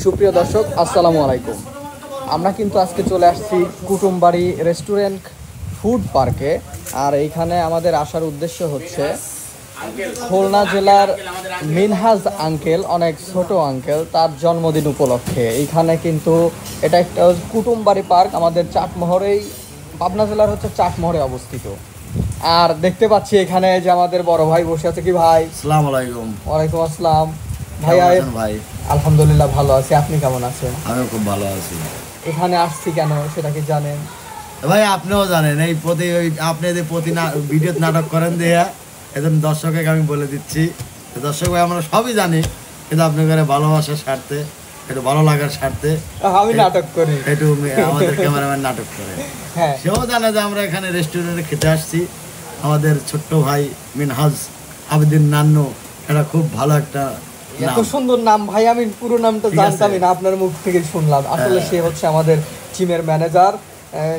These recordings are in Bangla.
সুপ্রিয় দর্শক, আসসালামু আলাইকুম। আমরা কিন্তু আজকে চলে আসছি কুটুমবাড়ি রেস্টুরেন্ট ফুড পার্কে। আর এইখানে আমাদের আসার উদ্দেশ্য হচ্ছে খুলনা জেলার মিনহাজ আঙ্কেল, অনেক ছোট আঙ্কেল, তার জন্মদিন উপলক্ষে এইখানে কিন্তু এটা একটা কুটুমবাড়ি পার্ক, আমাদের চাটমোহরেই, পাবনা জেলার হচ্ছে চাটমোহরে অবস্থিত। আর দেখতে পাচ্ছি এখানে যে আমাদের বড় ভাই বসে আছে। কি ভাই? আসসালামু আলাইকুম। ওয়ালাইকুম আসসালাম। ভাই ভাই আলহামদুলিল্লাহ ভালো আছি, আপনি কেমন আছেন? আমিও খুব ভালো আছি। এখানে আসছি কেন সেটা কি জানেন? ভাই আপনিও জানেন, এই আপনি যে ভিডিও নাটক করেন দেয়া, এখন দর্শককে আমি বলে দিচ্ছি, দর্শক ভাই আমরা সবই জানি, কিন্তু আপনি করে ভালোবাসার স্বার্থে, একটু ভালো লাগার স্বার্থে আমি নাটক করি, একটু আমাদের ক্যামেরাম্যান নাটক করে। হ্যাঁ, সেও জানে যে আমরা এখানে রেস্টুরেন্টে খেতে আসছি। আমাদের ছোট্ট ভাই মিনহাজ আবেদিন নান্নু, এটা খুব ভালো একটা এত সুন্দর নাম ভাই, আমি পুরো নামটা জানতামই না, আপনার মুখ থেকে শুনলাম। আসলে সে হচ্ছে আমাদের টিমের ম্যানেজার,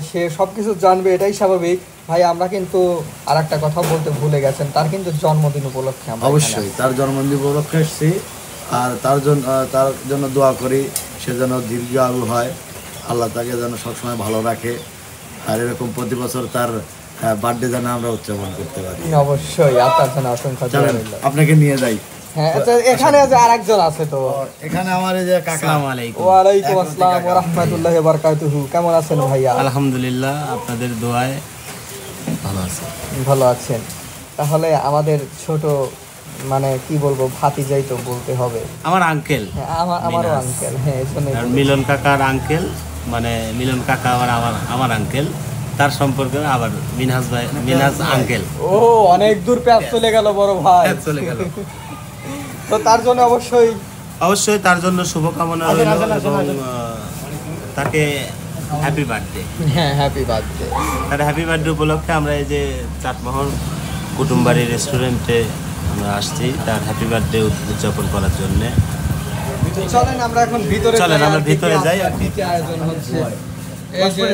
সে সবকিছু জানবে, এটাই স্বাভাবিক। ভাই আমরা কিন্তু আর একটা কথা বলতে ভুলে গেছেন, তার কিন্তু জন্মদিন উপলক্ষে আমরা অবশ্যই তার জন্মদিন উপলক্ষে এসেছি। আর তার জন্য দোয়া করি, সে যেন দীর্ঘ আয়ু হয়, আল্লাহ তাকে যেন সবসময় ভালো রাখে। আর এরকম প্রতি বছর তার বার্থডে যেন আমরা উদযাপন করতে পারি। অবশ্যই, আপনার জন্য অসংখ্য ধন্যবাদ। আপনাকে নিয়ে যাই। হ্যাঁ, আচ্ছা, এখানে যে আরেকজন আছে, তো এখানে আমার এই যে কাকা। আসসালামু আলাইকুম। ওয়ালাইকুম আসসালাম ওয়া রাহমাতুল্লাহি ওয়া বারাকাতুহু। কেমন আছেন ভাইয়া? আলহামদুলিল্লাহ, আপনাদের দোয়ায় ভালো আছি। ভালো আছেন। তাহলে আমাদের ছোট, মানে কি বলবো, ভাতিজাই তো বলতে হবে, আমার আঙ্কেল। হ্যাঁ, আমারও আঙ্কেল। হ্যাঁ, এই জন্যই আর মিলন কাকার আঙ্কেল, মানে মিলন কাকা আবার আমার আঙ্কেল, তার সম্পর্কে আবার মিনহাজ আঙ্কেল। ও, অনেক দূর প্যাচ চলে গেল বড় ভাই, চলে গেল। তো তার জন্য অবশ্যই তার জন্য শুভকামনা রইল এবং তাকে হ্যাপি বার্থডে। হ্যাঁ, হ্যাপি বার্থডে। তার হ্যাপি বার্থডে উপলক্ষে আমরা এই যে চাটমোহর কুটুমবাড়ি রেস্টুরেন্টে আমরা আসছি তার হ্যাপি বার্থডে উদযাপন করার জন্য। চলেন আমরা এখন ভিতরে চলেন আমরা ভিতরে যাই। কি আয়োজন হচ্ছে? এই যে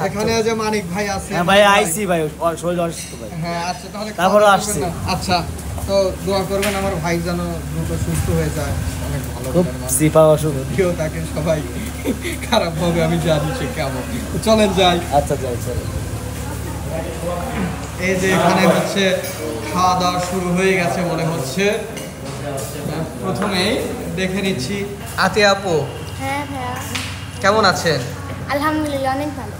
এখানে যে মানিক ভাই আছে। হ্যাঁ ভাই, আইসি ভাই, শরীর অসুস্থ ভাই। হ্যাঁ, আচ্ছা, তাহলে তারপরে আসছি। আচ্ছা, তো দোয়া করবেন আমার ভাই যেন দ্রুত সুস্থ হয়ে যায়। অনেক ভালো খুব সিপা অসুখ। কেউ তাকে সবাই খারাপ ভাবে, আমি জানি সে কেমন। চলেন যাই। আচ্ছা যাই, চলো। এই যে এখানে হচ্ছে খাওয়া দাওয়া শুরু হয়ে গেছে মনে হচ্ছে। প্রথমেই দেখে নিচ্ছি আতিয়া আপু, হ্যাঁ ভাইয়া, কেমন আছেন? আলহামদুলিল্লাহ অনেক ভালো।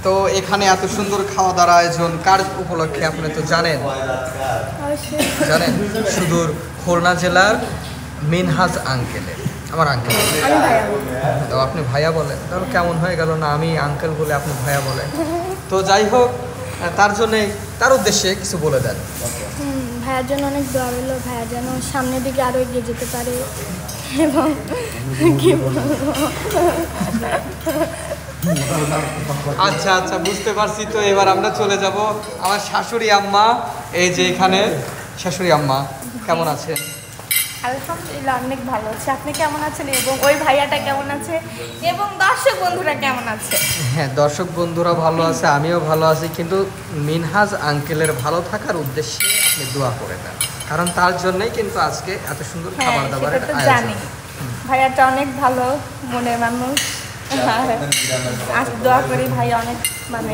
তো এখানে এত সুন্দর খাওয়া দাওয়ার আয়োজন কার উপলক্ষে আপনি তো জানেন? অবশ্যই। জানেন, সুদূর খুলনা জেলার মিনহাজ আঙ্কেলের, আমার আঙ্কেল। আমি ভাইয়া বলি। তো আপনি ভাইয়া বলেন, তাহলে কেমন হয়ে গেল না আমি আঙ্কেল বলে আপনি ভাইয়া বলেন? তো যাই হোক, তার জন্যে, তার উদ্দেশ্যে কিছু বলে দেন। ভাইয়ার জন্য অনেক দোয়া রইল, ভাইয়া যেন সামনের দিকে আরও এগিয়ে যেতে পারে। এবং কি বলবো, আচ্ছা আচ্ছা, বুঝতে পারছি। তো এবার আমরা চলে যাব আমার শাশুড়ি আম্মা। এই যে এখানে শাশুড়ি আম্মা, কেমন আছেন? আলহামদুলিল্লাহ অনেক ভালো আছে। আপনি কেমন আছেন এবং ওই ভাইয়াটা কেমন আছে এবং দর্শক বন্ধুরা কেমন আছে? হ্যাঁ, দর্শক বন্ধুরা ভালো আছে, আমিও ভালো আছি, কিন্তু মিনহাজ আঙ্কেলের ভালো থাকার উদ্দেশ্যে আপনি দোয়া করে দেন, কারণ তার জন্যই কিন্তু আজকে এত সুন্দর হ্যাঁ, খাবার দাবারের সেটা তো আয়োজন। জানি। ভাইয়াটা অনেক ভালো মনের মানুষ। আজ দোয়া করি ভাইয়া অনেক, মানে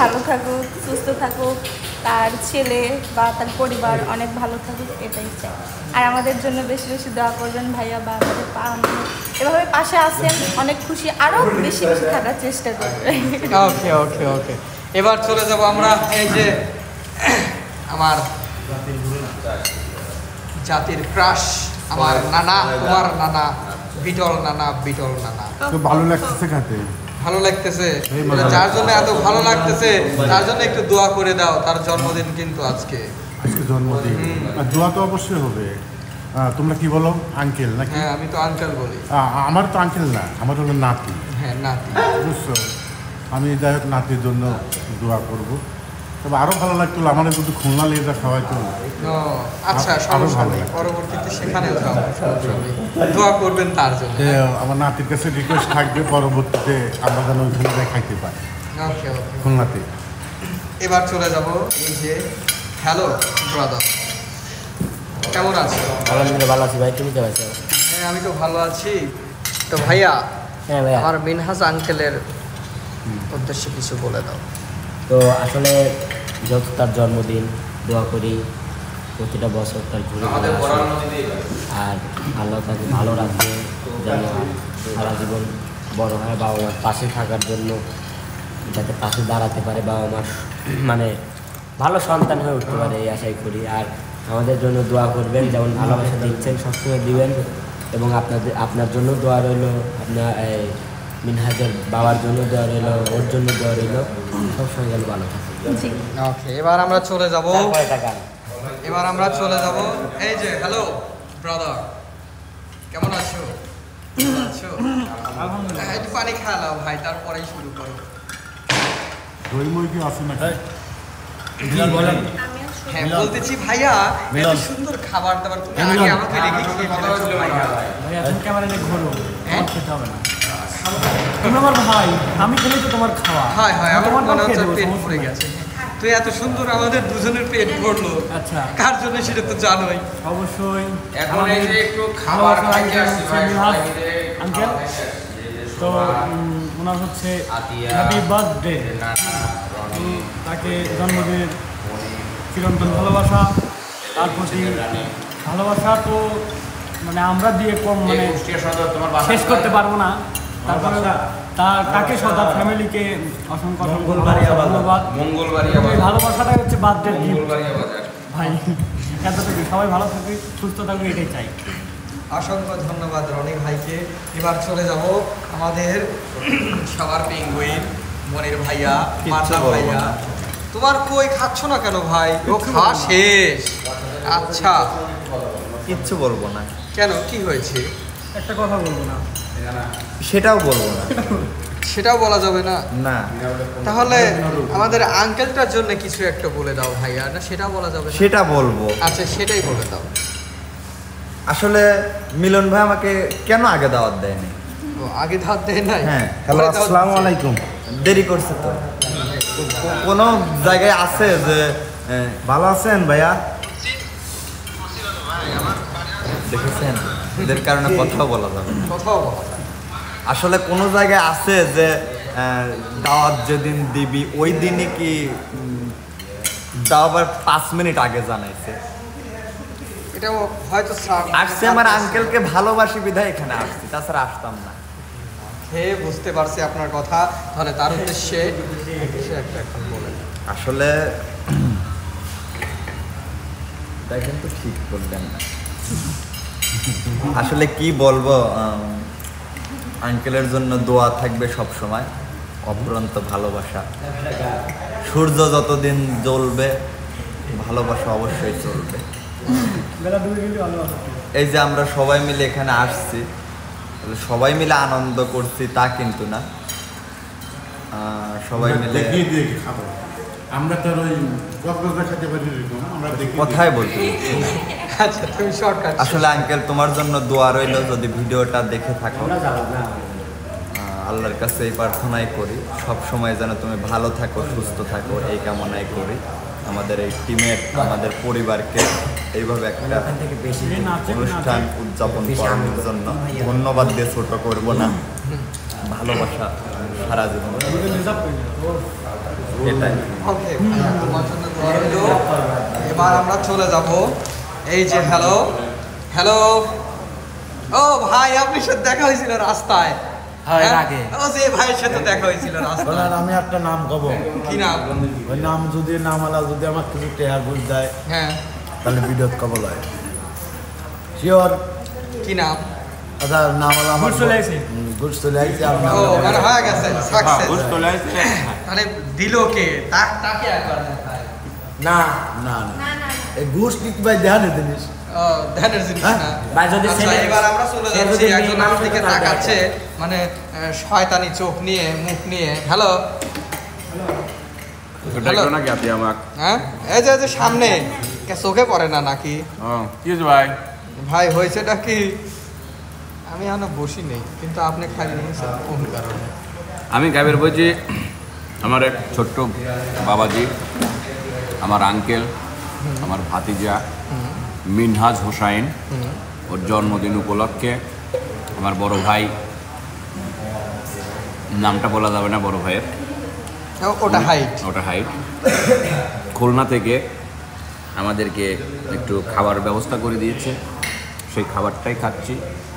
ভালো থাকুক, সুস্থ থাকুক, তার ছেলে বা তার পরিবার অনেক ভালো থাকুক, এটাই চাই। আর আমাদের জন্য বেশি বেশি দোয়া করবেন ভাইয়া, বা আমাদের এভাবে পাশে আসেন, অনেক খুশি, আরও বেশি বেশি থাকার চেষ্টা করবেন। ওকে ওকে ওকে, এবার চলে যাব আমরা এই যে আমার জাতির ক্রাশ, আমার নানা, তোমার নানা, বিটল নানা। তো ভালো লাগতেছে খেতে, ভালো লাগতেছে? যার জন্য এত ভালো লাগতেছে তার জন্য একটু দোয়া করে দাও, তার জন্মদিন কিন্তু আজকে জন্মদিন। আর দোয়া তো অবশ্যই হবে। তোমরা কি বলো, আঙ্কেল নাকি? হ্যাঁ, আমি তো আঙ্কেল বলি। আমার তো আঙ্কেল না, আমার হলো নাতি। হ্যাঁ, নাতি। বুঝছো, আমি যাই হোক নাতির জন্য দোয়া করবো। তবে আরো ভালো লাগতো আমার কিন্তু খুলনা লেজা খাওয়াইতো। আচ্ছা, সমস্যা নেই, পরবর্তীতে সেখানেও যাও, সমস্যা নেই, দোয়া করবেন তার জন্য। আমার নাতির কাছে রিকোয়েস্ট থাকবে, পরবর্তীতে আমরা যেন ওইখানে যাই খাইতে পারি। ওকে ওকে, খুলনাতে। এবার চলে যাব এই যে, হ্যালো ব্রাদার, কেমন আছো? আলহামদুলিল্লাহ ভালো আছি ভাই, তুমি কেমন আছো? হ্যাঁ, আমি তো ভালো আছি। তো ভাইয়া হ্যাঁ ভাইয়া। আমার মিনহাজ আঙ্কেলের উদ্দেশ্যে কিছু বলে দাও। তো আসলে যেহেতু তার জন্মদিন, দোয়া করি প্রতিটা বছর তার ঘুরে ঘুরে আসে আর আল্লাহ তাকে ভালো রাখবে, যেন সারা জীবন বড় হয় বাবা মার পাশে থাকার জন্য, যাতে পাশে দাঁড়াতে পারে বাবা মার, মানে ভালো সন্তান হয়ে উঠতে পারে এই আশাই করি। আর আমাদের জন্য দোয়া করবেন, যেমন ভালোবাসা দিচ্ছেন সবসময় দিবেন, এবং আপনার জন্য দোয়া রইল, আপনার মিনহাজের বাবার জন্য দোয়া রইল, ওর জন্য দোয়া রইল, সবসময় যেন ভালো থাকে। জি ওকে, এবার আমরা চলে যাব তারপরে এই যে হ্যালো ব্রাদার, কেমন আছো? ভালো আছো? হ্যাঁ, একটু পানি খাওয়াও ভাই, তারপরেই শুরু করো। দই মই কি আছে নাকি? বলেন। হ্যাঁ বলতেছি ভাইয়া, এত সুন্দর খাবার দাবার তুমি আগে আমাকে রেখে খেয়ে ফেলেছো ভাইয়া। ভাইয়া তুমি ক্যামেরা নিয়ে ঘোরো, হ্যাঁ? আমার খেতে হবে না। তুমি আমার ভাই, আমি খেলে তো তোমার খাওয়া। হয় হয়, আমার তোমার মনে ভাত হচ্ছে খেয়ে দেবো, পেট সমস্যা ভরে নেই। গেছে। তুই এত সুন্দর আমাদের দুজনের পেট ভরলো, আচ্ছা কার জন্য সেটা তো জানোই। অবশ্যই এখন এই যে একটু খাবার খাইতে আসছি ভাই, আঙ্কেল, তো ওনার হচ্ছে হ্যাপি বার্থডে, তাকে জন্মদিনের চিরন্তন ভালোবাসা, তার প্রতি ভালোবাসা তো মানে আমরা দিয়ে কম মানে শেষ করতে পারবো না। তারপরে তাকে সদা ফ্যামিলিকে অসংখ্য অসংখ্য ধন্যবাদ। মঙ্গলবাড়িয়া এই ভালোবাসাটা হচ্ছে বার্থডে গিফট মঙ্গলবাড়িয়া বাজার। ভাই, এতটুকু সবাই ভালো থাকবে, সুস্থ থাকবে, এটাই চাই। অসংখ্য ধন্যবাদ রনি ভাইকে। এবার চলে যাব আমাদের সবার পেঙ্গুইন মনির ভাইয়া, মান্না ভাইয়া। তোমার কই খাচ্ছ না কেন ভাই? ও খাওয়া শেষ? আচ্ছা, কিচ্ছু বলবো না। কেন, কি হয়েছে? একটা কথা বলবো না, সেটাও বলবো না। সেটাও বলা যাবে না? না, তাহলে আমাদের আঙ্কেলটার জন্য কিছু একটা বলে দাও ভাইয়া। না সেটাও বলা যাবে না? সেটা বলবো। আচ্ছা, সেটাই বলে দাও। আসলে মিলন ভাই আমাকে কেন আগে দাওয়াত দেয়নি? ও, আগে ধার দেয় নাই? হ্যাঁ। হ্যালো, আসসালামু আলাইকুম। দেরি করছে তো। কোনো জায়গায় আছে যে ভালো আছেন ভাইয়া? দেখেছেন, এদের কারণে কথাও বলা যাবে না। কথাও বলা যায়। আসলে কোনো জায়গায় আছে যে দাওয়াত যেদিন দিবি ওই দিনই কি দাওয়ার 5 মিনিট আগে জানাইছে। এটাও হয়তো আসছে আমার আঙ্কেলকে ভালোবাসি বিধায় এখানে আসছি, তাছাড়া আসতাম না। খেয়ে বুঝতে পারছি আপনার কথা। তাহলে তার উদ্দেশ্যে কিছু একটা এখন বলেন। আসলে দেখেন তো, ঠিক করলেন না। আসলে কি বলবো, আঙ্কেলের জন্য দোয়া থাকবে সব সময়, অফুরন্ত ভালোবাসা। সূর্য যতদিন জ্বলবে ভালোবাসা অবশ্যই চলবে। এই যে আমরা সবাই মিলে এখানে আসছি, সবাই মিলে আনন্দ করছি তা কিন্তু না, সবাই মিলে দেখিয়ে দিয়ে খাবো আমরা। তো ওই কক্সবাজার খেতে পারি এরকম, আমরা দেখি কথাই বলছি। আচ্ছা, তুমি শর্টকাট। আসলে আঙ্কেল তোমার জন্য দোয়া রইল, যদি ভিডিওটা দেখে থাকো। আল্লাহর কাছে এই প্রার্থনাই করি সব সময় যেন তুমি ভালো থাকো, সুস্থ থাকো, এই কামনাই করি। আমাদের এই টিমের, আমাদের পরিবারকে এইভাবে একটা অনুষ্ঠান উদযাপন করানোর জন্য ধন্যবাদ দিয়ে ছোট করবো না। ভালোবাসা সারা জীবন এটাই। ওকে, তোমার জন্য দোয়া রইলো। এবার আমরা চলে যাব এই যে হ্যালো হ্যালো। ও ভাই, আপনার সাথে দেখা হয়েছিল রাস্তায়? হ্যাঁ, আগে। ও যে ভাইয়ের সাথে দেখা হয়েছিল রাস্তায়। আমি একটা নাম কব, কি নাম? ওই নাম যদি নামালা যদি আমার কিছু টেহার বুঝ দেয় হ্যাঁ, তাহলে ভিডিও কবল হয়। শিওর? কি নাম? আচ্ছা, নামালা আমার চলে আসে। গুড চলে আসছে। ও, মানে হয়ে গেছে, সাকসেস। তাহলে দিল কে? তাকে একবার দেখায়। না না না, এই ঘুষ কি ভাই দেখান জিনিস। ও, ধ্যানের জিনিস না। ভাই, যদি আচ্ছা, ছেলে- এবার আমরা চলে সে যাচ্ছি যদি মেয়ে একজন মানুষ আমার দিকে হতো তাহলে তাকাচ্ছে, মানে শয়তানি চোখ নিয়ে, মুখ নিয়ে। হ্যালো হ্যালো নাকি আপনি আমাকে? হ্যাঁ, এই যে সামনে কে চোখে পড়ে না নাকি? কি হয়েছে ভাই? ভাই, হয়েছেটা কি, আমি এখনো বসি নেই, কিন্তু আপনি খালি নিয়েছেন কোন কারণে? আমি গাইবের বলছি, আমার এক ছোট্ট বাবাজি, আমার আঙ্কেল, আমার ভাতিজা মিনহাজ হোসাইন, ওর জন্মদিন উপলক্ষে আমার বড় ভাই নামটা বলা যাবে না বড় ভাইয়ের, ওটা হাইট। ওটা হাইট। খুলনা থেকে আমাদেরকে একটু খাবার ব্যবস্থা করে দিয়েছে, সেই খাবারটাই খাচ্ছি,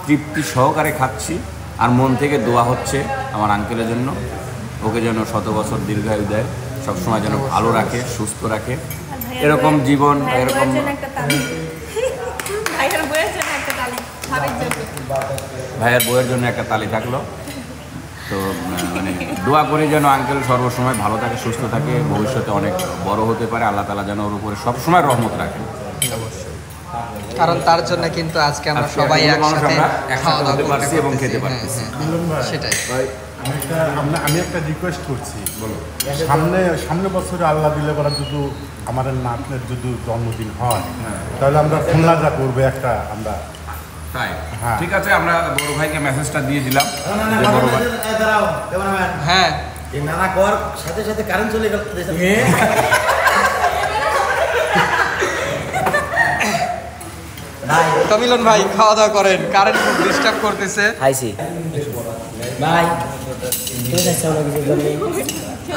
তৃপ্তি সহকারে খাচ্ছি। আর মন থেকে দোয়া হচ্ছে আমার আঙ্কেলের জন্য, ওকে যেন 100 বছর দীর্ঘায়ু দেয়, সবসময় যেন ভালো রাখে, সুস্থ রাখে, এরকম জীবন, এরকম। ভাইয়ের বউয়ের জন্য একটা তালি থাকলো। তো মানে দোয়া করি যেন আঙ্কেল সর্বসময় ভালো থাকে, সুস্থ থাকে, ভবিষ্যতে অনেক বড় হতে পারে, আল্লাহ তাআলা যেন ওর উপরে সবসময় রহমত রাখেন। কারণ তার জন্য কিন্তু আজকে আমরা সবাই একসাথে খাওয়া দাওয়া করতে পারছি এবং খেতে পারতেছি। সেটাই। আমি একটা রিকোয়েস্ট করছি, বলো, সামনে বছরে আল্লাহ দিলে বলা যদি আমার নাতনের যদি জন্মদিন হয়, তাহলে আমরা খুলনা যা করবো একটা আমরা। তাই ঠিক আছে, আমরা বড় ভাইকে মেসেজটা দিয়ে দিলাম। হ্যাঁ, নানা কর সাথে সাথে কারেন্ট চলে গেল। তো মিলন ভাই খাওয়া দাওয়া করেন, কারেন্ট খুব ডিস্টার্ব করতেছে। খাইছি ভাই, তুমি যাচ্ছ না কিছুর জন্য?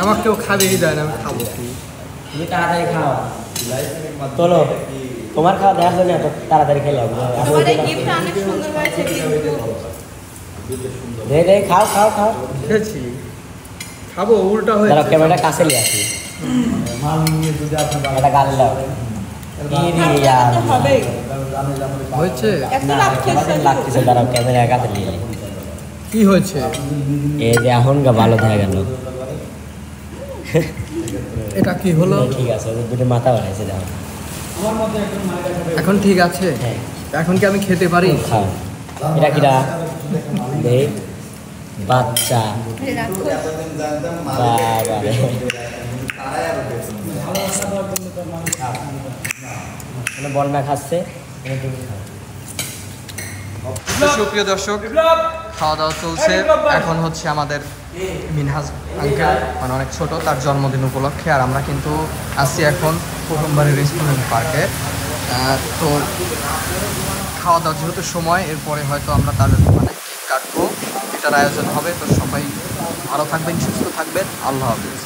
আমার কেউ খাবেই দেয় না, আমি খাবো। তুমি তাড়াতাড়ি খাও, চলো তোমার খাওয়া দেওয়ার জন্য এত তাড়াতাড়ি খেলাম। রে খাও খাও খাও, খেয়েছি, খাবো, উল্টা হয়ে দাঁড়াও ক্যামেরাটা কাছে নিয়ে আসি, একটা গাল দাও। হয়েছে লাগতেছে, দাঁড়াও ক্যামেরা কাছে নিয়ে। কি হয়েছে? এই যে এখন ভালো দেখা গেল। এটা কি হলো? ঠিক আছে, দুটো মাথা বাড়াইছে, দাও এখন ঠিক আছে? হ্যাঁ। এখন কি আমি খেতে পারি? খাও। এটা কিরা দেখ, বাচ্চা বাবারে, বন্যা খাচ্ছে। সুপ্রিয় দর্শক, খাওয়া দাওয়া চলছে। এখন হচ্ছে আমাদের মিনহাজ আঙ্কেল, মানে অনেক ছোট, তার জন্মদিন উপলক্ষে। আর আমরা কিন্তু আসছি এখন কুটুমবাড়ি রেস্টুরেন্ট পার্কে। তো খাওয়া দাওয়া যেহেতু সময়, এরপরে হয়তো আমরা তার মানে কাটবো, এটার আয়োজন হবে। তো সবাই ভালো থাকবেন, সুস্থ থাকবেন, আল্লাহ হাফিজ।